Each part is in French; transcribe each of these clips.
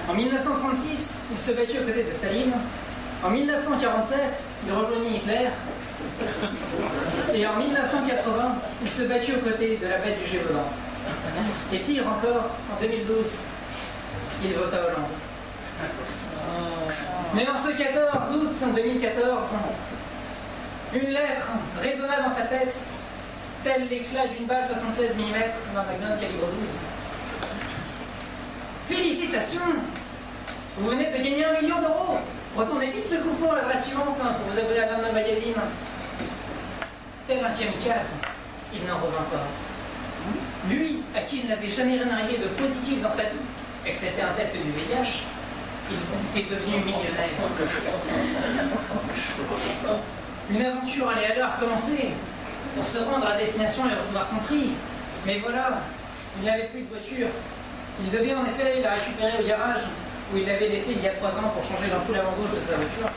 En 1936, il se battit aux côtés de Staline. En 1947, il rejoignit Hitler. Et en 1980, il se battit aux côtés de la bête du Gévaudan. Et pire encore, en 2012, il vota Hollande. Mais en ce 14 août 2014, une lettre résonna dans sa tête, tel l'éclat d'une balle 76 mm d'un Magnum calibre 12. Félicitations! Vous venez de gagner 1 million d'euros! Retournez vite ce coupon à l'adresse suivante pour vous abonner à London Magazine. Tel un kamikaze, il n'en revint pas. Lui, à qui il n'avait jamais rien arrivé de positif dans sa vie, excepté un test du VIH, il est devenu millionnaire. Une aventure allait alors commencer pour se rendre à destination et recevoir son prix. Mais voilà, il n'avait plus de voiture. Il devait en effet la récupérer au garage où il l'avait laissé il y a 3 ans pour changer l'ampoule avant gauche de sa voiture.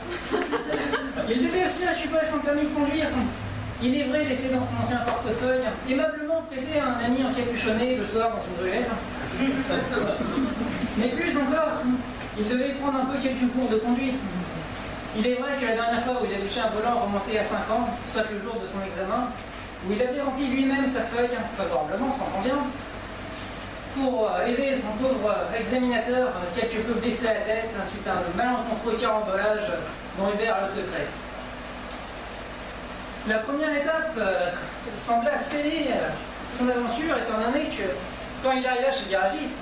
Il devait aussi récupérer son permis de conduire. Il est vrai laissé dans son ancien portefeuille, aimablement prêté à un ami encapuchonné le soir dans une ruelle. Mais plus encore, il devait prendre un peu quelques cours de conduite. Il est vrai que la dernière fois où il a touché un volant remonté à 5 ans, soit le jour de son examen, où il avait rempli lui-même sa feuille, favorablement, s'entend bien, pour aider son pauvre examinateur quelque peu blessé à la tête suite à un malencontreux carambolage dont Hubert a le secret. La première étape sembla sceller son aventure étant donné que quand il arriva chez le garagiste,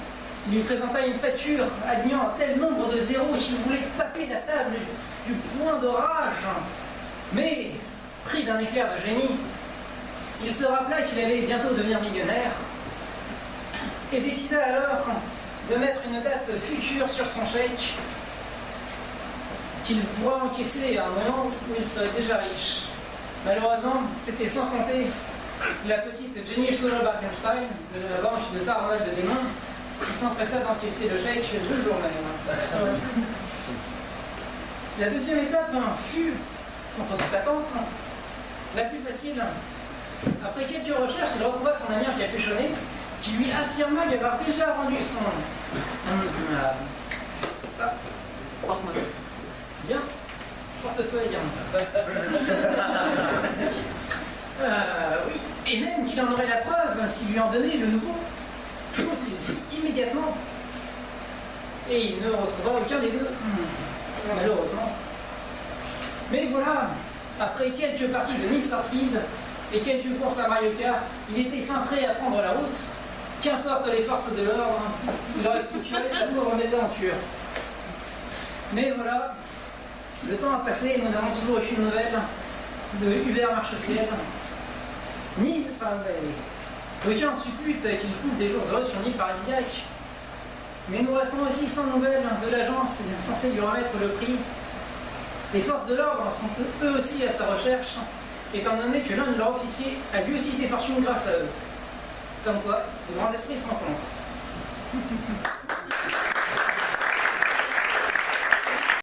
il lui présenta une facture alignant un tel nombre de zéros qu'il voulait taper la table du poing de rage. Mais, pris d'un éclair de génie, il se rappela qu'il allait bientôt devenir millionnaire et décida alors de mettre une date future sur son chèque qu'il pourra encaisser à un moment où il serait déjà riche. Malheureusement, c'était sans compter la petite Jenny Stoller-Barkenstein de la banque de Saint-Arnold de Desmonts qui s'empressa d'encaisser le chèque le jour même. La deuxième étape fut, contre toute attente, la plus facile. Après quelques recherches, il retrouva son ami encapuchonné qui lui affirma lui avoir déjà rendu son... ça. Bien. Portefeuille. Oui. Et même qu'il en aurait la preuve s'il lui en donnait le nouveau. Chose qu'il fit immédiatement. Et il ne retrouva aucun des deux. Malheureusement. Mais voilà, après quelques parties de Need for Speed et quelques courses à Mario Kart, il était fin prêt à prendre la route. Qu'importe les forces de l'ordre, il aurait structuré sa pauvre mésaventure. Mais voilà, le temps a passé et nous n'avons toujours aucune nouvelle de Hubert Marchesiel, ni, aucun suppute qu'il coule des jours heureux sur l'île paradisiaque. Mais nous restons aussi sans nouvelles de l'agence censée lui remettre le prix. Les forces de l'ordre sont eux aussi à sa recherche, étant donné que l'un de leurs officiers a lui aussi fait fortune grâce à eux. Comme quoi, de grands esprits se rencontrent.